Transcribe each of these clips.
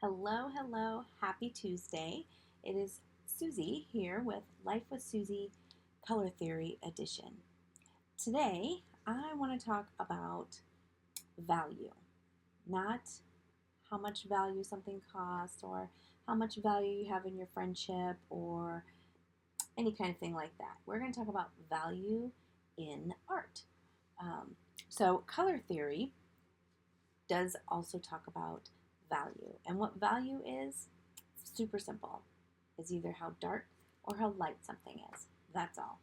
Hello, hello, happy Tuesday. It is Susie here with Life with Susie Color Theory Edition. Today, I want to talk about value, not how much value something costs or how much value you have in your friendship or any kind of thing like that. We're going to talk about value in art. Um, color theory does also talk about value. And what value is, super simple. It's either how dark or how light something is. That's all.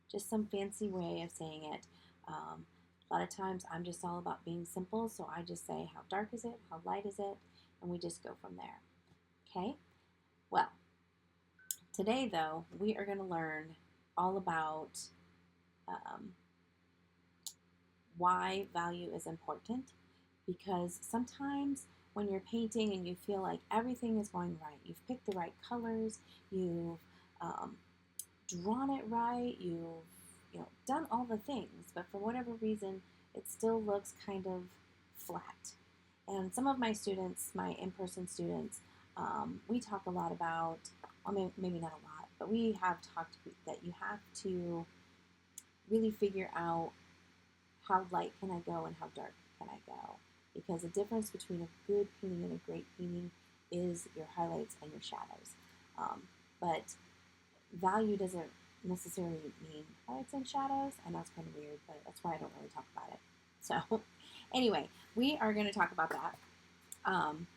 Just some fancy way of saying it. A lot of times I'm just all about being simple, so I just say how dark is it, how light is it, and we just go from there. Okay? Well, today though, we are going to learn all about um, why value is important, because sometimes when you're painting and you feel like everything is going right, you've picked the right colors, you've um, drawn it right, you've done all the things, but for whatever reason, it still looks kind of flat. And some of my students, my in-person students, we talk a lot about, well, maybe not a lot, but we have talked that you have to really figure out how light can I go and how dark can I go. Because the difference between a good painting and a great painting is your highlights and your shadows. But value doesn't necessarily mean highlights and shadows. I know it's kind of weird, but that's why I don't really talk about it. So anyway, we are going to talk about that. I'm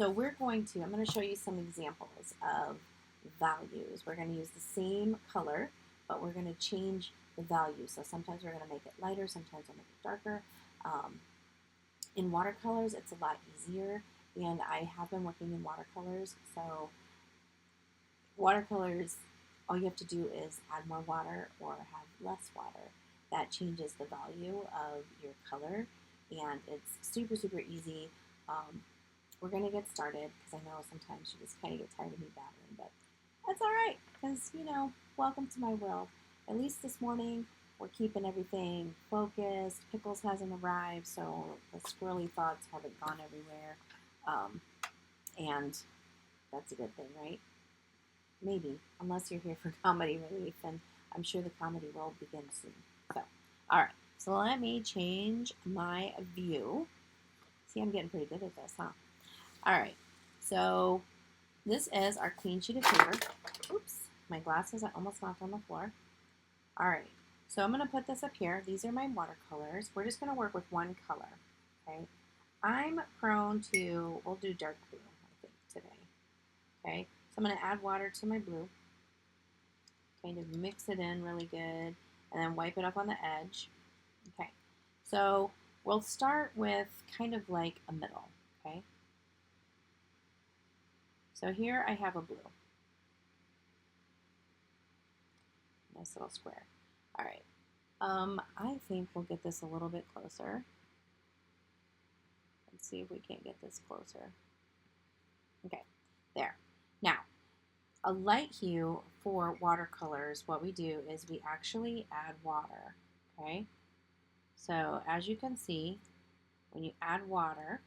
going to show you some examples of values. We're going to use the same color, but we're going to change the value. So sometimes we're going to make it lighter, sometimes we'll make it darker. In watercolors, it's a lot easier, and I have been working in watercolors. So watercolors, all you have to do is add more water or have less water. That changes the value of your color, and it's super, super easy. We're going to get started because I know sometimes you just kind of get tired of me babbling, but that's all right because, welcome to my world. At least this morning, we're keeping everything focused. Pickles hasn't arrived, so the squirrely thoughts haven't gone everywhere. And that's a good thing, right? Maybe, unless you're here for comedy relief, and I'm sure the comedy will begin soon. So, all right. So let me change my view. See, I'm getting pretty good at this, huh? All right. So this is our clean sheet of paper. Oops, my glasses I almost knocked on the floor. All right. So I'm going to put this up here. These are my watercolors. We're just going to work with one color. Okay. I'm prone to, we'll do dark blue, I think, today. Okay. So I'm going to add water to my blue. Kind of mix it in really good. And then wipe it up on the edge. Okay. So we'll start with kind of like a middle. Okay. So here I have a blue. Nice little square. All right. I think we'll get this a little bit closer. Let's see if we can't get this closer. Okay, there. Now, a light hue for watercolors, what we do is we actually add water, okay? So as you can see, when you add water,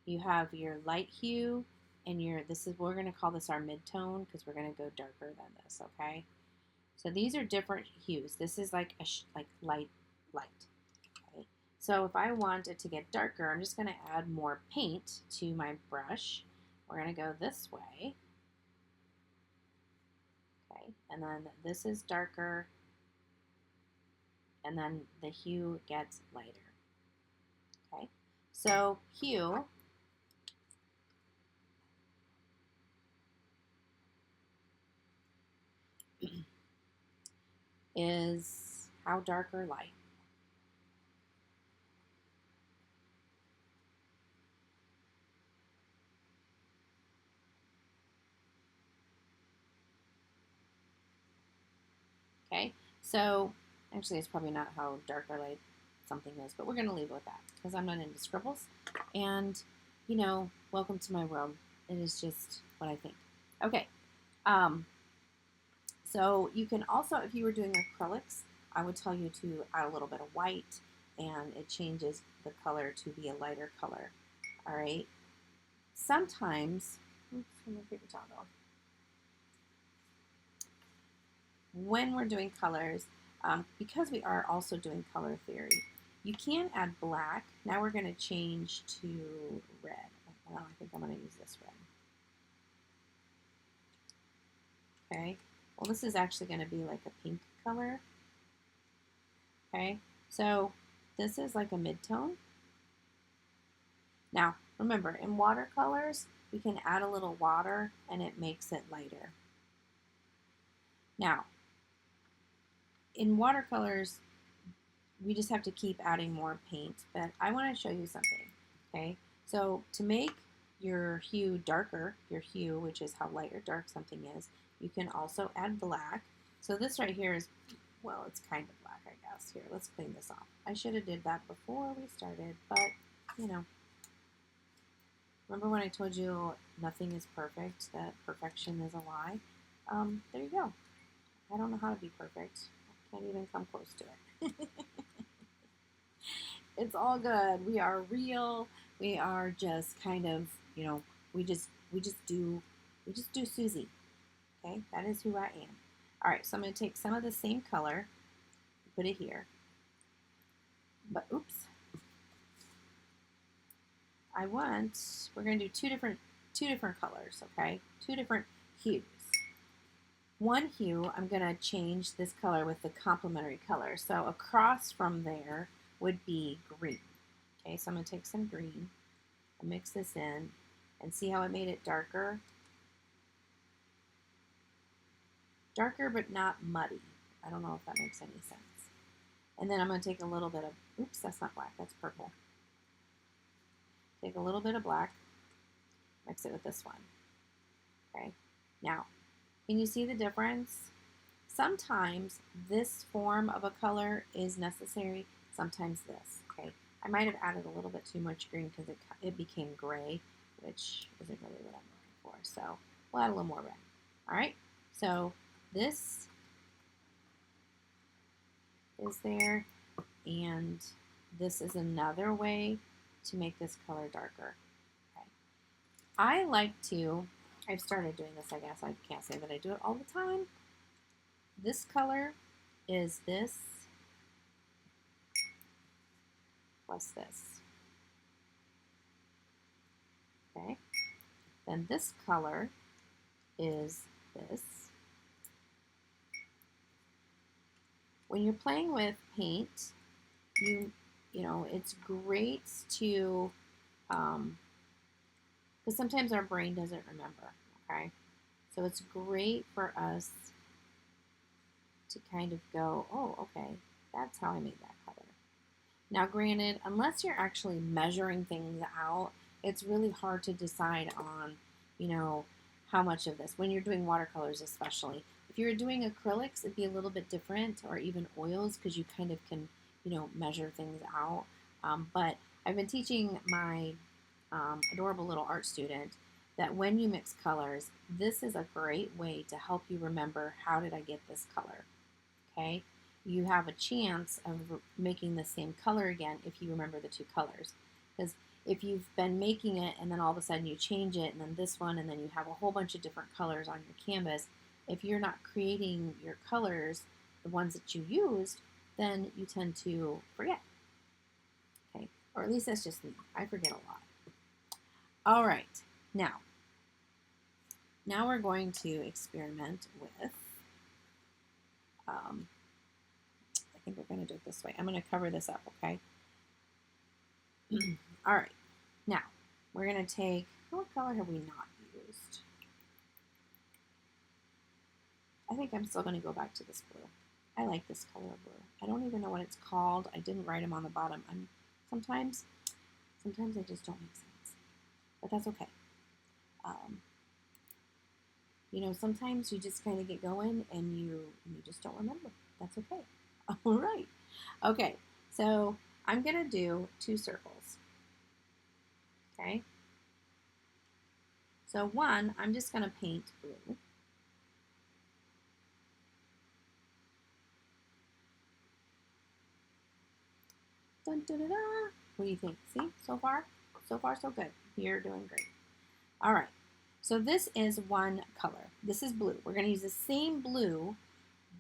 you have your light hue and we're gonna call this our mid-tone because we're gonna go darker than this, okay? So these are different hues. This is like light. Okay. So if I want it to get darker, I'm just going to add more paint to my brush. We're going to go this way. Okay, and then this is darker, and then the hue gets lighter. Okay, so hue is how dark or light. Okay, so actually it's probably not how dark or light something is, but we're going to leave it with that because I'm not into scribbles. And, welcome to my world. It is just what I think. Okay, so you can also, if you were doing acrylics, I would tell you to add a little bit of white and it changes the color to be a lighter color. all right? Sometimes, oops, let me paper towel. When we're doing colors, because we are also doing color theory, you can add black. Now we're going to change to red. Well, I think I'm going to use this red. Okay, well this is actually going to be like a pink color. Okay, so this is like a mid-tone. Now, remember, in watercolors, we can add a little water and it makes it lighter. Now, in watercolors, we just have to keep adding more paint, but I want to show you something, okay? So to make your hue darker, your hue, which is how light or dark something is, you can also add black. So this right here is, well, it's kind of black, I guess. Here, let's clean this off. I should have did that before we started, but, you know. Remember when I told you nothing is perfect, that perfection is a lie? There you go. I don't know how to be perfect. I can't even come close to it. It's all good. We are real. We are just kind of, you know, we just do Susie. Okay, that is who I am. All right, so I'm going to take some of the same color, put it here. But oops, we're going to do two different colors. Okay, two different hues. One hue, I'm going to change this color with the complementary color. So across from there would be green. Okay, so I'm going to take some green and mix this in and see how it made it darker. Darker but not muddy. I don't know if that makes any sense. And then I'm going to take a little bit of, oops, that's not black, that's purple. Take a little bit of black, mix it with this one. Okay, now, can you see the difference? Sometimes this form of a color is necessary, sometimes this, okay? I might have added a little bit too much green because it became gray, which isn't really what I'm looking for. So we'll add a little more red. All right, so this is there, and this is another way to make this color darker. Okay. I like to, I've started doing this, I guess. I can't say that I do it all the time. This color is this plus this. Okay. Then this color is this. When you're playing with paint, you know, it's great to, because sometimes our brain doesn't remember, okay? So it's great for us to kind of go, oh, okay, that's how I made that color. Now, granted, unless you're actually measuring things out, it's really hard to decide on, you know, how much of this, when you're doing watercolors especially. If you're doing acrylics, it'd be a little bit different, or even oils, because you kind of can, you know, measure things out. But I've been teaching my adorable little art student that when you mix colors, this is a great way to help you remember, how did I get this color, okay? You have a chance of making the same color again if you remember the two colors. Because if you've been making it and then all of a sudden you change it and then this one and then you have a whole bunch of different colors on your canvas, if you're not creating your colors, the ones that you used, then you tend to forget. Okay, or at least that's just me. I forget a lot. All right, now we're going to experiment with, I think we're going to do it this way. I'm going to cover this up, okay? All right, now we're going to take, what color have we not used? I think I'm still going to go back to this blue. I like this color of blue. I don't even know what it's called. I didn't write them on the bottom. Sometimes I just don't make sense, but that's okay. You know, sometimes you just kind of get going and you just don't remember. That's okay. All right. Okay, so I'm going to do 2 circles. Okay. So one, I'm just going to paint blue. Dun, dun, dun, dun. What do you think? See, so far? so far so good. You're doing great. All right, so this is one color. This is blue. We're going to use the same blue,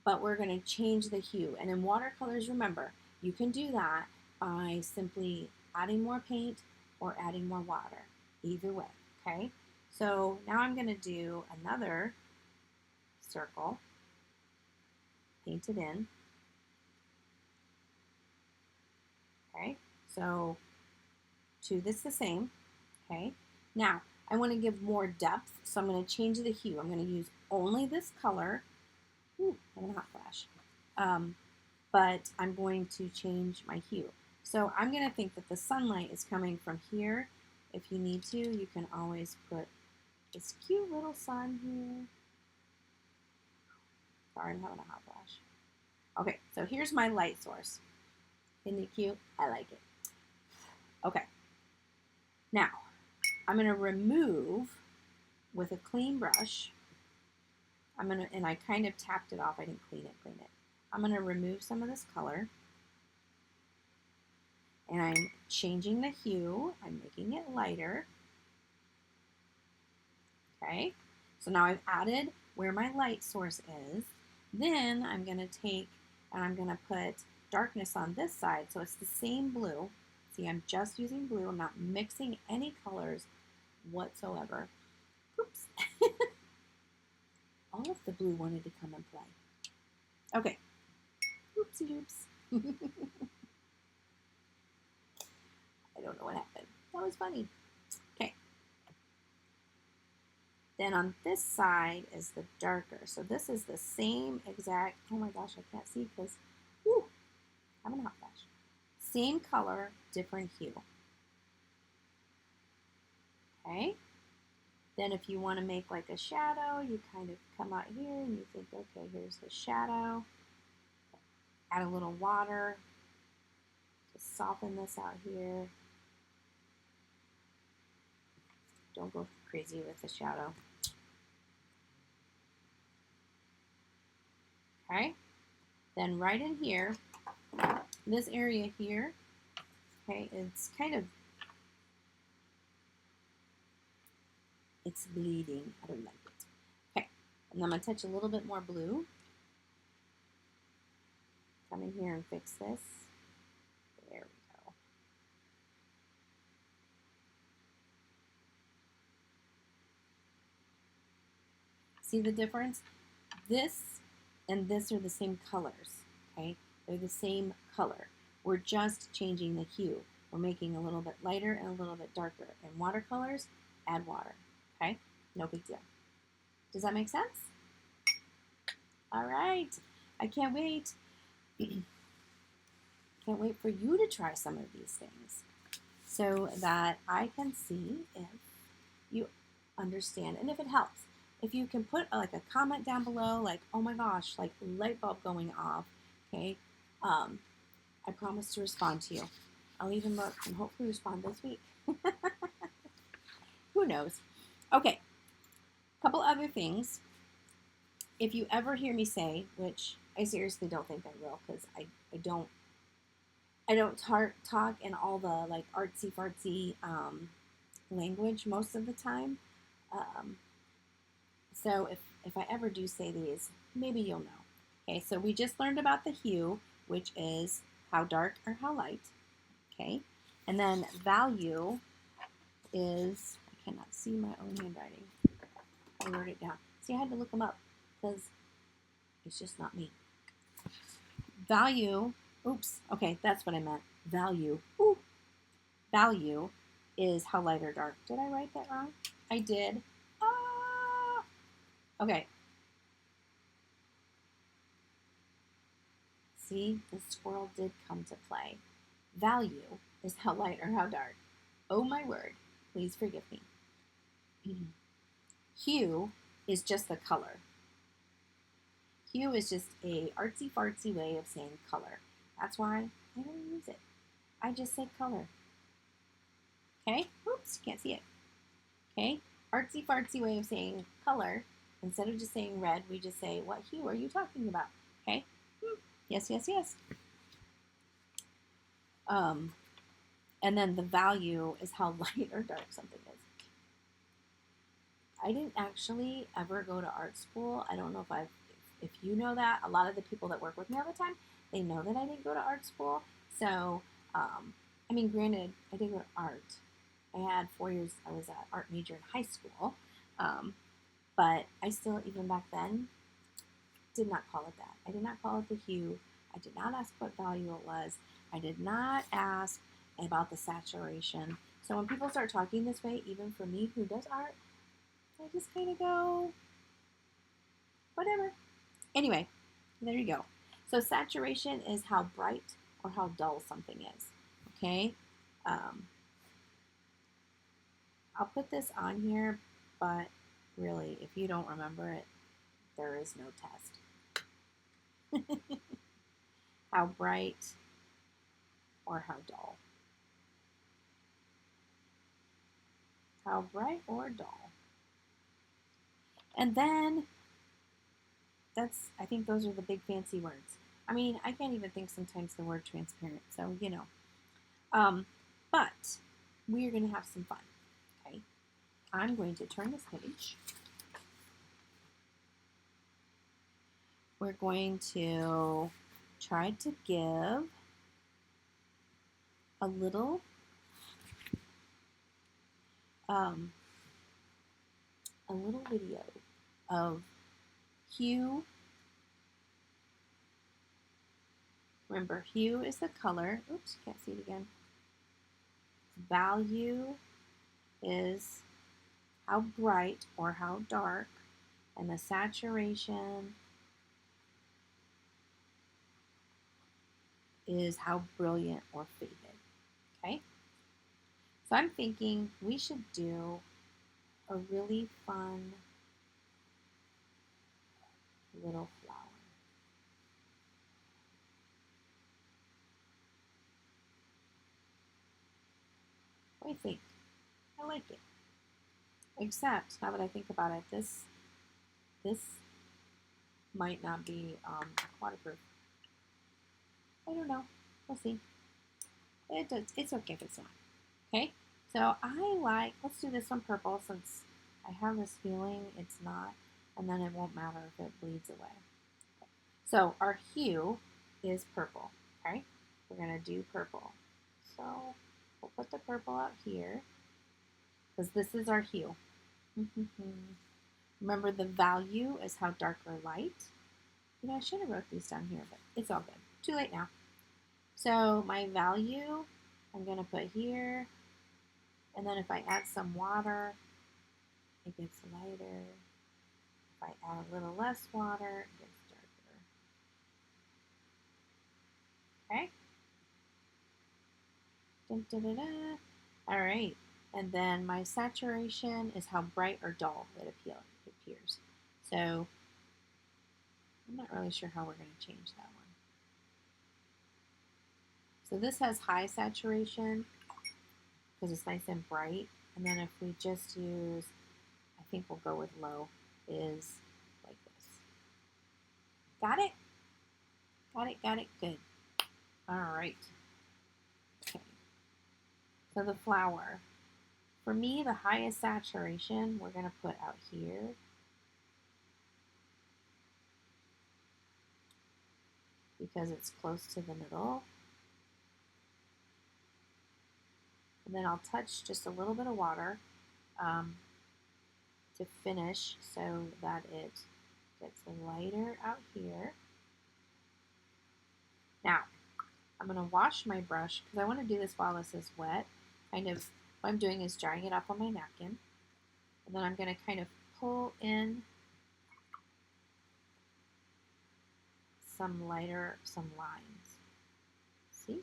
but we're going to change the hue. And in watercolors, remember, you can do that by simply adding more paint or adding more water. Either way, okay? So now I'm going to do another circle, paint it in. Okay, so two that's the same. Okay, now I want to give more depth, so I'm going to change the hue. I'm going to use only this color. Ooh, I'm a hot flash. But I'm going to change my hue. So I'm going to think that the sunlight is coming from here. If you need to, you can always put this cute little sun here. Sorry, I'm having a hot flash. Okay, so here's my light source. Isn't it cute? I like it. Okay. Now, I'm going to remove with a clean brush. And I kind of tapped it off. I didn't clean it. I'm going to remove some of this color. And I'm changing the hue. I'm making it lighter. Okay. So now I've added where my light source is. Then I'm going to take and I'm going to put darkness on this side. So it's the same blue. See, I'm just using blue. I'm not mixing any colors whatsoever. Oops. All of the blue wanted to come and play. Okay. Oopsie oops. I don't know what happened. That was funny. Okay. Then on this side is the darker. So this is the same exact, oh my gosh, I can't see because, whoo, I'm having a hot flash. Same color, different hue. Okay. Then if you want to make like a shadow, you kind of come out here and you think, okay, here's the shadow. Add a little water to soften this out here. Don't go crazy with the shadow. Okay. Then right in here, this area here, okay, it's kind of, it's bleeding. I don't like it. Okay. And I'm going to touch a little bit more blue. Come in here and fix this. There we go. See the difference? This and this are the same colors, okay? They're the same color. We're just changing the hue. We're making a little bit lighter and a little bit darker. In watercolors, add water, okay? No big deal. Does that make sense? All right. I can't wait. Can't wait for you to try some of these things so that I can see if you understand and if it helps. If you can put like a comment down below, like, oh my gosh, like light bulb going off, okay? I promise to respond to you. I'll even look and hopefully respond this week. Who knows? Okay, a couple other things. If you ever hear me say, which I seriously don't think I will, because I don't talk in all the like artsy fartsy language most of the time. So if I ever do say these, maybe you'll know. Okay, so we just learned about the hue, which is how dark or how light. Okay, and then value is, I cannot see my own handwriting. I wrote it down. See, I had to look them up because it's just not me. Value, oops, okay, that's what I meant. Value, ooh. Value is how light or dark. Did I write that wrong? I did. Okay. See, the squirrel did come to play. Value is how light or how dark. Oh my word, please forgive me. Hue is just the color. Hue is just a artsy fartsy way of saying color. That's why I don't use it. I just say color. Okay? Oops, can't see it. Okay? Artsy fartsy way of saying color. Instead of just saying red, we just say, what hue are you talking about? Okay? Yes, yes, yes. And then the value is how light or dark something is. I didn't actually ever go to art school. I don't know if you know that. A lot of the people that work with me all the time, they know that I didn't go to art school. So, I mean, granted, I did go to art. I had 4 years, I was an art major in high school. But I still, even back then, did not call it that. I did not call it the hue. I did not ask what value it was. I did not ask about the saturation. So when people start talking this way, even for me who does art, I just kind of go, whatever. Anyway, there you go. So saturation is how bright or how dull something is. Okay? I'll put this on here, but really, if you don't remember it, there is no test. How bright or how dull? How bright or dull? And then I think those are the big fancy words. I mean, I can't even think sometimes the word transparent, so you know. But we are going to have some fun, okay? I'm going to turn this page. We're going to try to give a little video of hue. Remember, hue is the color. Oops, can't see it again. Value is how bright or how dark, and the saturation is how brilliant or faded. Okay? So I'm thinking we should do a really fun little flower. What do you think? I like it. Except, now that I think about it, this might not be waterproof. I don't know. We'll see. It's okay if it's not. Okay? So let's do this one purple since I have this feeling it's not, and then it won't matter if it bleeds away. Okay. So our hue is purple. Okay? We're going to do purple. So we'll put the purple out here because this is our hue. Remember, the value is how dark or light. You know, I should have wrote these down here, but it's all good. Too late now. So my value, I'm going to put here. And then if I add some water, it gets lighter. If I add a little less water, it gets darker. Okay? Dun, dun, dun, dun. All right. And then my saturation is how bright or dull it appears. So I'm not really sure how we're going to change that one. So this has high saturation because it's nice and bright. And then if we just use, I think we'll go with low, is like this. Got it? Got it, good. All right. Okay. So the flower. For me, the highest saturation we're going to put out here. Because it's close to the middle. And then I'll touch just a little bit of water to finish so that it gets lighter out here. Now, I'm going to wash my brush because I want to do this while this is wet. Kind of what I'm doing is drying it off on my napkin. And then I'm going to kind of pull in some lines. See?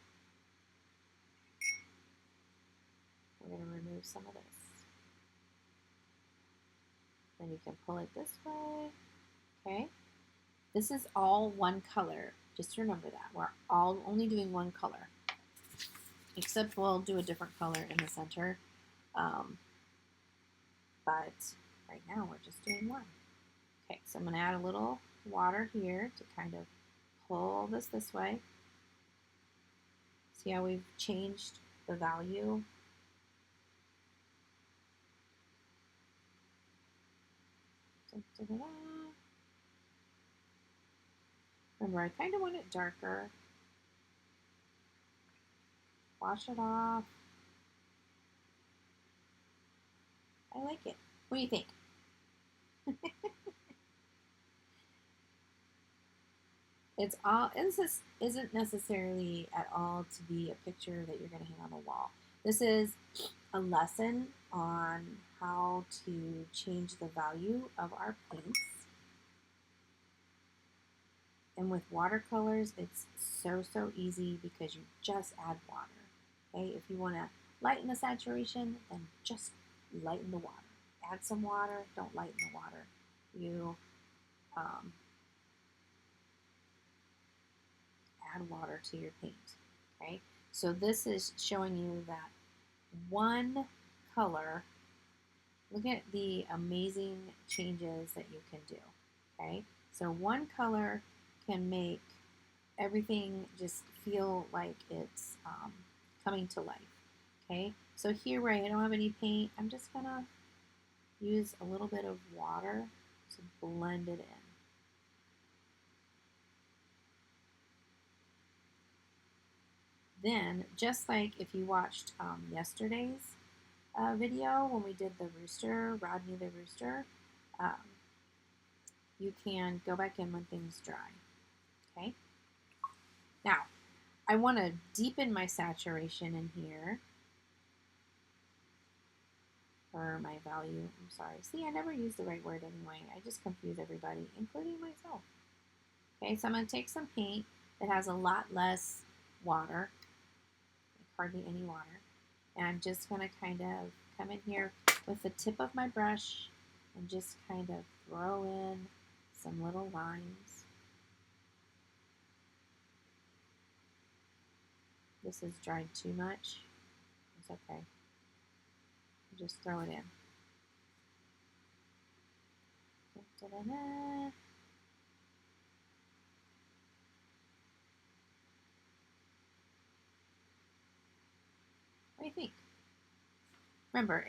We're going to remove some of this. Then you can pull it this way. Okay? This is all one color. Just remember that. We're only doing one color. Except we'll do a different color in the center. But right now we're just doing one. Okay, so I'm going to add a little water here to kind of pull this way. See how we've changed the value. Da, da, da, da. Remember, I kind of want it darker. Wash it off. I like it. What do you think? This isn't necessarily at all to be a picture that you're going to hang on the wall. This is a lesson on how to change the value of our paints. And with watercolors, it's so easy because you just add water. Okay, if you want to lighten the saturation, then just lighten the water. Add some water, don't lighten the water. You add water to your paint. Okay, so this is showing you that one color, look at the amazing changes that you can do. Okay, so one color can make everything just feel like it's coming to life. Okay, so here where I don't have any paint, I'm just gonna use a little bit of water to blend it in. Then, just like if you watched yesterday's video when we did the rooster, Rodney the rooster, you can go back in when things dry. Okay. Now, I want to deepen my saturation in here for my value. I'm sorry. See, I never use the right word anyway. I just confuse everybody, including myself. Okay, so I'm going to take some paint that has a lot less water, like hardly any water, and I'm just going to kind of come in here with the tip of my brush and just kind of throw in some little lines. This is dried too much. It's okay. Just throw it in. Da, da, da, da. What do you think? Remember,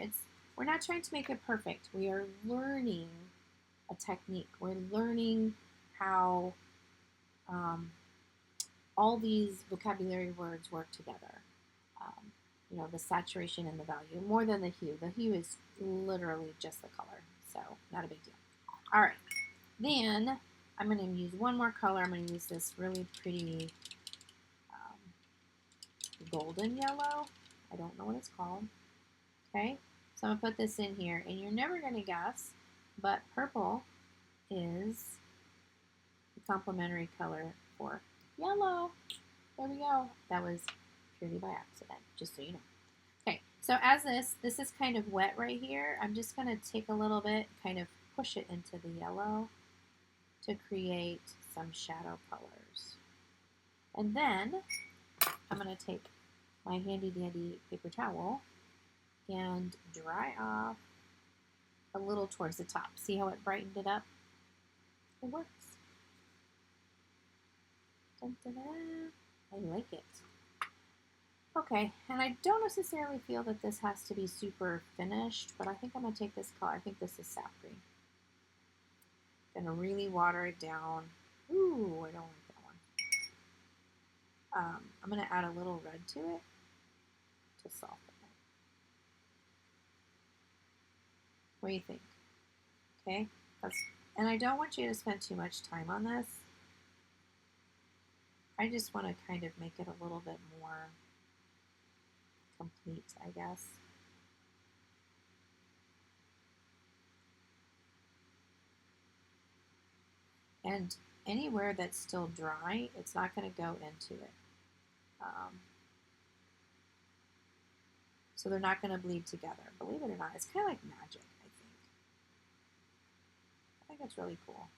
we're not trying to make it perfect. We are learning a technique. We're learning how all these vocabulary words work together. You know, the saturation and the value, more than the hue. The hue is literally just the color, so not a big deal. All right, then I'm going to use one more color. I'm going to use this really pretty golden yellow. I don't know what it's called. Okay, so I'm going to put this in here, and you're never going to guess, but purple is the complementary color for yellow. There we go. That was purely by accident, just so you know. Okay, so as this is kind of wet right here, I'm just going to take a little bit, kind of push it into the yellow to create some shadow colors. And then I'm going to take my handy dandy paper towel and dry off a little towards the top. See how it brightened it up? It works. Dun, dun, dun. I like it. Okay, and I don't necessarily feel that this has to be super finished, but I think I'm going to take this color. I think this is sap green. Going to really water it down. Ooh, I don't like that one. I'm going to add a little red to it to soften it. What do you think? Okay, and I don't want you to spend too much time on this. I just want to kind of make it a little bit more complete, I guess. And anywhere that's still dry, it's not going to go into it. So they're not going to bleed together. Believe it or not, it's kind of like magic, I think. I think it's really cool.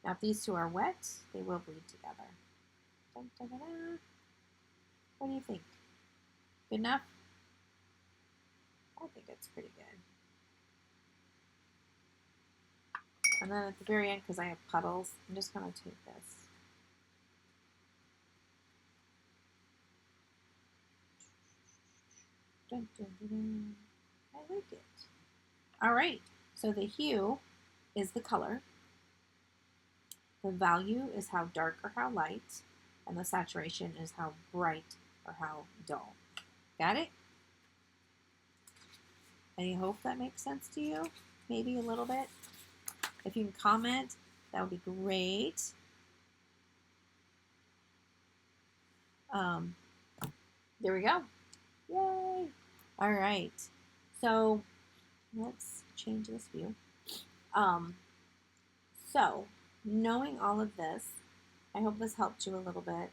Now, if these two are wet, they will bleed together. Dun, dun, dun, dun. What do you think? Good enough? I think it's pretty good. And then at the very end, because I have puddles, I'm just going to take this. Dun, dun, dun, dun. I like it. All right, so the hue is the color, the value is how dark or how light, and the saturation is how bright or how dull. Got it? I hope that makes sense to you, maybe a little bit. If you can comment, that would be great. There we go. Yay! All right, so let's change this view. So knowing all of this, I hope this helped you a little bit.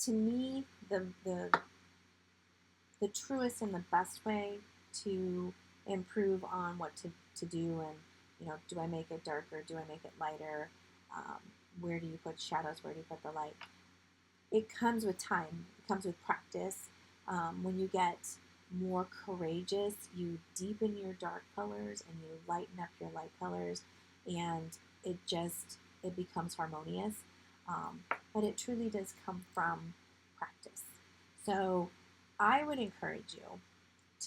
To me, the truest and the best way to improve on what to do, and do I make it darker, do I make it lighter, where do you put shadows, where do you put the light, it comes with time, it comes with practice. When you get more courageous, you deepen your dark colors and you lighten up your light colors, and it becomes harmonious. But it truly does come from practice. So I would encourage you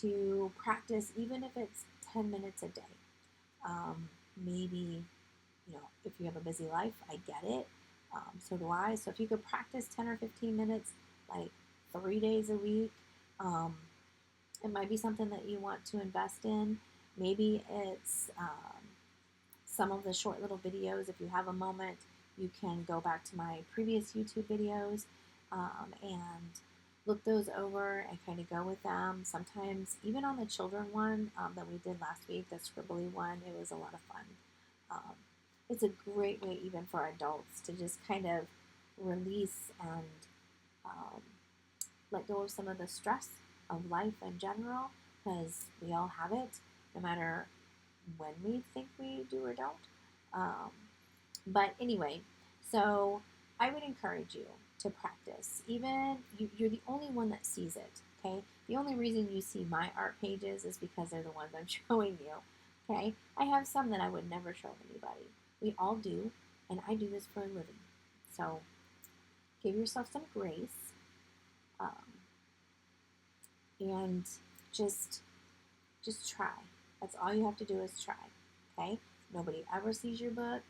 to practice, even if it's 10 minutes a day. Maybe, if you have a busy life, I get it. So do I. So if you could practice 10 or 15 minutes, like 3 days a week, it might be something that you want to invest in. Maybe it's some of the short little videos. If you have a moment, you can go back to my previous YouTube videos and look those over and kind of go with them. Sometimes, even on the children one that we did last week, the scribbly one, it was a lot of fun. It's a great way, even for adults, to just kind of release and let go of some of the stress of life in general, because we all have it, no matter when we think we do or don't. But anyway, so I would encourage you to practice. Even you're the only one that sees it, okay? The only reason you see my art pages is because they're the ones I'm showing you, okay? I have some that I would never show anybody. We all do, and I do this for a living. So give yourself some grace, and just try. That's all you have to do is try, okay? Nobody ever sees your book,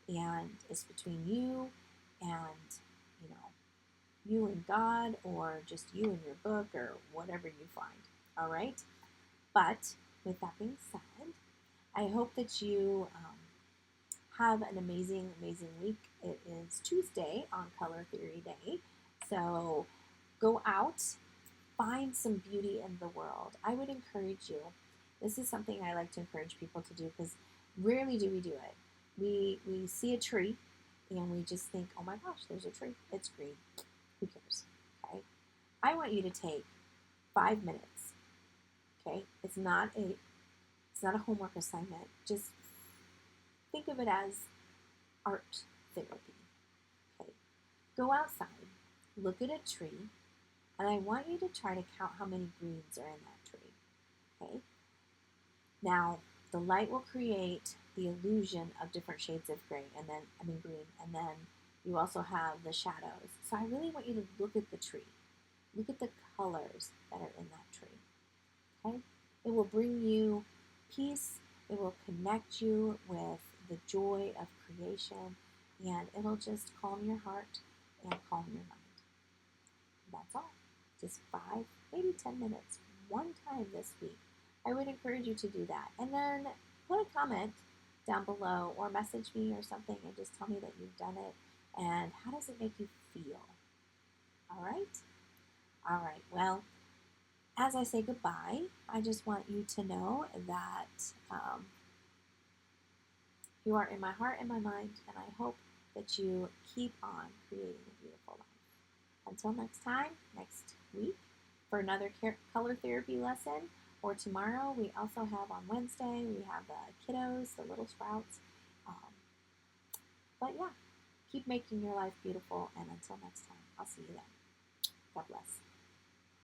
and it's between you and, you and God, or just you and your book, or whatever you find, all right? But with that being said, I hope that you have an amazing, amazing week. It is Tuesday on Color Theory Day, so go out, find some beauty in the world. I would encourage you. This is something I like to encourage people to do, because rarely do we do it. We see a tree and we just think, oh my gosh, there's a tree. It's green. Who cares? Okay. I want you to take 5 minutes. Okay. It's not a homework assignment. Just think of it as art therapy. Okay. Go outside, look at a tree, and I want you to try to count how many greens are in that tree. Okay. Now, the light will create the illusion of different shades of green, and then you also have the shadows. So I really want you to look at the tree. Look at the colors that are in that tree. Okay? It will bring you peace. It will connect you with the joy of creation, and it'll just calm your heart and calm your mind. That's all. Just 5, maybe 10 minutes, one time this week. I would encourage you to do that. And then put a comment down below, or message me or something, and just tell me that you've done it and how does it make you feel. All right? All right. Well, as I say goodbye, I just want you to know that you are in my heart and my mind, and I hope that you keep on creating a beautiful life. Until next time, next week, for another color therapy lesson, or tomorrow, we also have on Wednesday, we have the kiddos, the little sprouts. But yeah, keep making your life beautiful, and until next time, I'll see you then. God bless.